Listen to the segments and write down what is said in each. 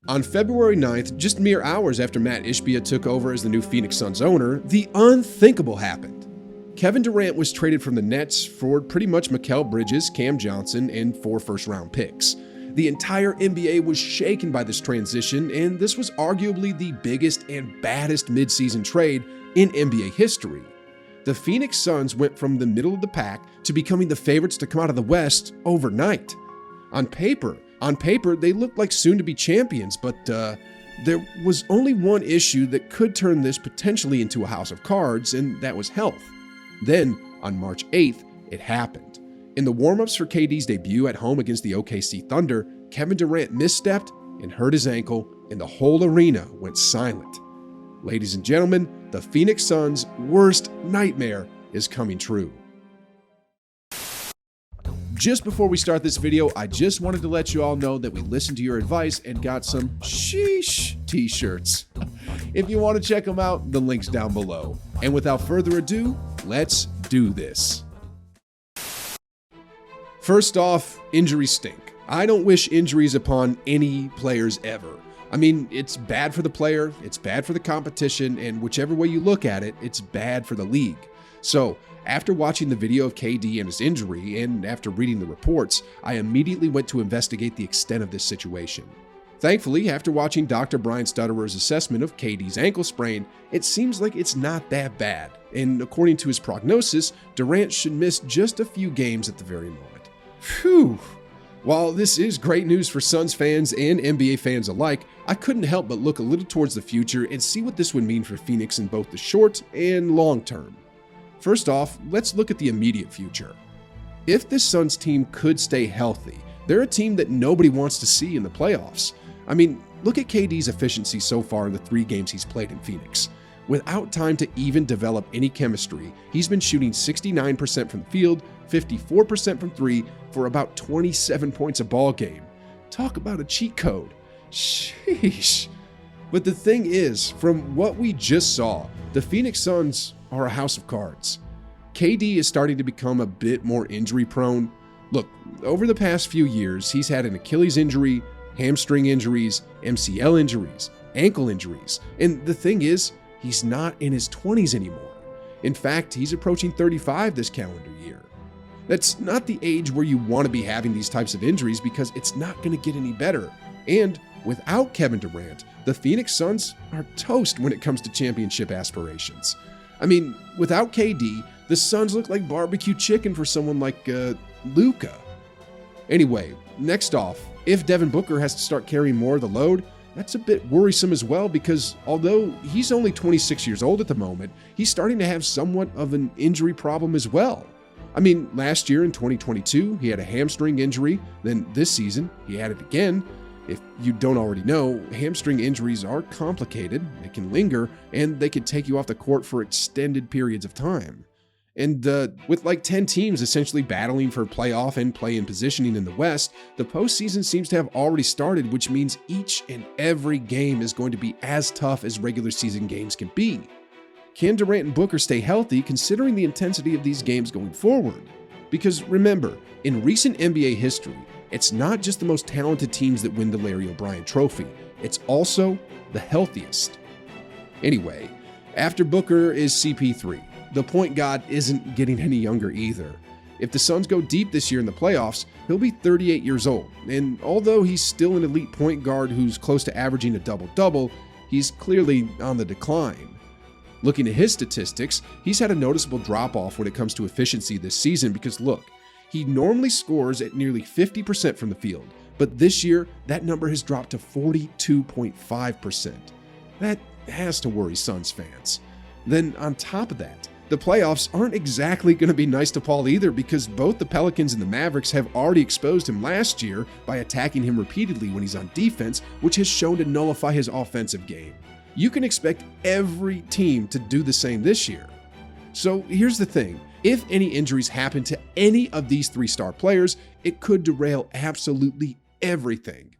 On February 9th, just mere hours after Matt Ishbia took over as the new Phoenix Suns owner, the unthinkable happened. Kevin Durant was traded from the Nets for pretty much Mikal Bridges, Cam Johnson, and 4 first-round picks. The entire NBA was shaken by this transition, and this was arguably the biggest and baddest midseason trade in NBA history. The Phoenix Suns went from the middle of the pack to becoming the favorites to come out of the West overnight. On paper, they looked like soon-to-be champions, but there was only one issue that could turn this potentially into a house of cards, and that was health. Then, on March 8th, it happened. In the warm-ups for KD's debut at home against the OKC Thunder, Kevin Durant misstepped and hurt his ankle, and the whole arena went silent. Ladies and gentlemen, the Phoenix Suns' worst nightmare is coming true. Just before we start this video, I just wanted to let you all know that we listened to your advice and got some sheesh t-shirts. If you want to check them out, the link's down below. And without further ado, let's do this. First off, injuries stink. I don't wish injuries upon any players ever. I mean, it's bad for the player, it's bad for the competition, and whichever way you look at it, it's bad for the league. So, after watching the video of KD and his injury, and after reading the reports, I immediately went to investigate the extent of this situation. Thankfully, after watching Dr. Brian Stutterer's assessment of KD's ankle sprain, it seems like it's not that bad, and according to his prognosis, Durant should miss just a few games at the very moment. Phew! While this is great news for Suns fans and NBA fans alike, I couldn't help but look a little towards the future and see what this would mean for Phoenix in both the short and long term. First off, let's look at the immediate future. If this Suns team could stay healthy, they're a team that nobody wants to see in the playoffs. I mean, look at KD's efficiency so far in the 3 games he's played in Phoenix. Without time to even develop any chemistry, he's been shooting 69% from the field, 54% from 3 for about 27 points a ball game. Talk about a cheat code. Sheesh. But the thing is, from what we just saw, the Phoenix Suns are a house of cards. KD is starting to become a bit more injury prone. Look, over the past few years, he's had an Achilles injury, hamstring injuries, MCL injuries, ankle injuries, and the thing is, he's not in his 20s anymore. In fact, he's approaching 35 this calendar year. That's not the age where you want to be having these types of injuries because it's not going to get any better. And without Kevin Durant, the Phoenix Suns are toast when it comes to championship aspirations. I mean, without KD, the Suns look like barbecue chicken for someone like Luka. Anyway, next off, if Devin Booker has to start carrying more of the load, that's a bit worrisome as well because although he's only 26 years old at the moment, he's starting to have somewhat of an injury problem as well. I mean, last year in 2022, he had a hamstring injury, then this season, he had it again. If you don't already know, hamstring injuries are complicated, they can linger, and they can take you off the court for extended periods of time. And with like 10 teams essentially battling for playoff and play-in positioning in the West, the postseason seems to have already started, which means each and every game is going to be as tough as regular season games can be. Can Durant and Booker stay healthy considering the intensity of these games going forward? Because remember, in recent NBA history, it's not just the most talented teams that win the Larry O'Brien Trophy, it's also the healthiest. Anyway, after Booker is CP3. The point guard isn't getting any younger either. If the Suns go deep this year in the playoffs, he'll be 38 years old, and although he's still an elite point guard who's close to averaging a double-double, he's clearly on the decline. Looking at his statistics, he's had a noticeable drop-off when it comes to efficiency this season because look, he normally scores at nearly 50% from the field, but this year, that number has dropped to 42.5%. That has to worry Suns fans. Then on top of that, the playoffs aren't exactly going to be nice to Paul either because both the Pelicans and the Mavericks have already exposed him last year by attacking him repeatedly when he's on defense, which has shown to nullify his offensive game. You can expect every team to do the same this year. So here's the thing, if any injuries happen to any of these 3-star players, it could derail absolutely everything.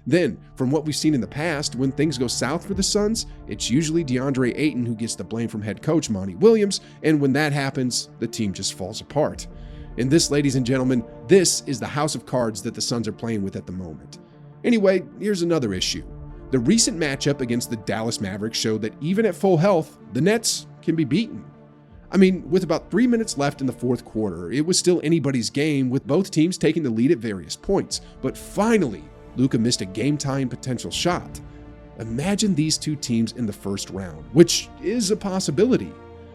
Then, from what we've seen in the past, when things go south for the Suns, it's usually DeAndre Ayton who gets the blame from head coach Monty Williams, and when that happens, the team just falls apart. And this, ladies and gentlemen, this is the house of cards that the Suns are playing with at the moment. Anyway, here's another issue. The recent matchup against the Dallas Mavericks showed that even at full health, the Nets can be beaten. I mean, with about 3 minutes left in the fourth quarter, it was still anybody's game with both teams taking the lead at various points. But finally, Luka missed a game-tying potential shot. Imagine these two teams in the first round, which is a possibility.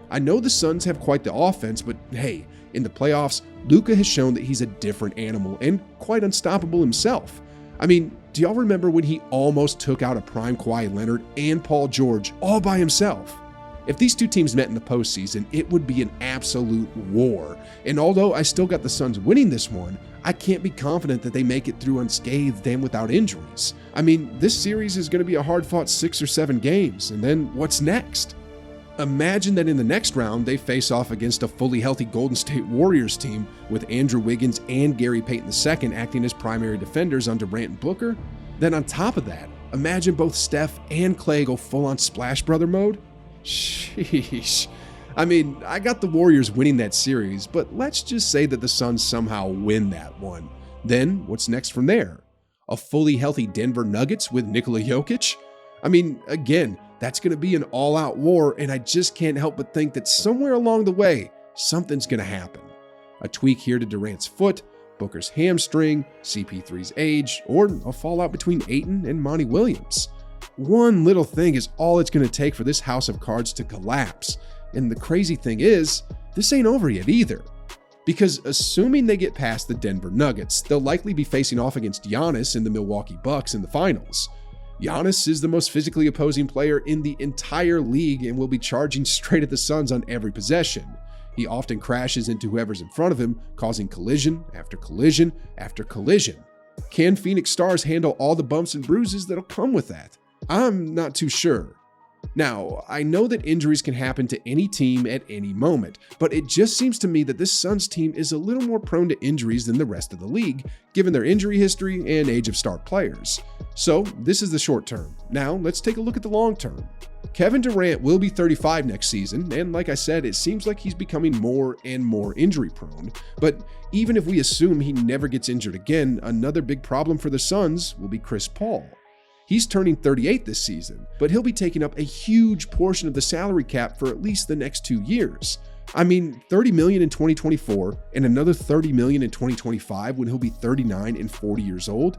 I know the Suns have quite the offense, but hey, in the playoffs, Luka has shown that he's a different animal and quite unstoppable himself. I mean, do y'all remember when he almost took out a prime Kawhi Leonard and Paul George all by himself? If these two teams met in the postseason, it would be an absolute war. And although I still got the Suns winning this one, I can't be confident that they make it through unscathed and without injuries. I mean, this series is going to be a hard-fought 6 or 7 games, and then what's next? Imagine that in the next round, they face off against a fully healthy Golden State Warriors team with Andrew Wiggins and Gary Payton II acting as primary defenders on Durant and Booker. Then on top of that, imagine both Steph and Klay go full-on Splash Brother mode. Sheesh. I mean, I got the Warriors winning that series, but let's just say that the Suns somehow win that one. Then what's next from there? A fully healthy Denver Nuggets with Nikola Jokic? I mean, again, that's going to be an all-out war, and I just can't help but think that somewhere along the way, something's going to happen. A tweak here to Durant's foot, Booker's hamstring, CP3's age, or a fallout between Ayton and Monty Williams. One little thing is all it's going to take for this house of cards to collapse. And the crazy thing is, this ain't over yet either. Because assuming they get past the Denver Nuggets, they'll likely be facing off against Giannis and the Milwaukee Bucks in the finals. Giannis is the most physically opposing player in the entire league and will be charging straight at the Suns on every possession. He often crashes into whoever's in front of him, causing collision after collision after collision. Can Phoenix Stars handle all the bumps and bruises that'll come with that? I'm not too sure. Now, I know that injuries can happen to any team at any moment, but it just seems to me that this Suns team is a little more prone to injuries than the rest of the league, given their injury history and age of star players. So, this is the short term. Now, let's take a look at the long term. Kevin Durant will be 35 next season, and like I said, it seems like he's becoming more and more injury prone. But even if we assume he never gets injured again, another big problem for the Suns will be Chris Paul. He's turning 38 this season, but he'll be taking up a huge portion of the salary cap for at least the next 2 years. I mean, $30 million in 2024 and another $30 million in 2025 when he'll be 39 and 40 years old?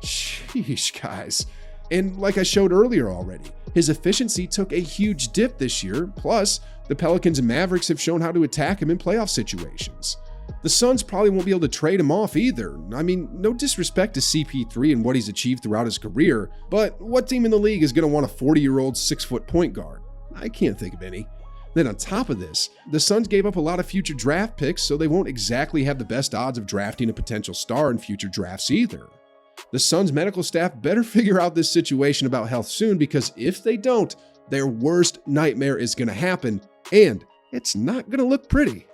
Sheesh, guys. And like I showed earlier already, his efficiency took a huge dip this year, plus the Pelicans and Mavericks have shown how to attack him in playoff situations. The Suns probably won't be able to trade him off either. I mean, no disrespect to CP3 and what he's achieved throughout his career, but what team in the league is going to want a 40-year-old 6-foot point guard? I can't think of any. Then on top of this, the Suns gave up a lot of future draft picks, so they won't exactly have the best odds of drafting a potential star in future drafts either. The Suns medical staff better figure out this situation about health soon, because if they don't, their worst nightmare is going to happen, and it's not going to look pretty.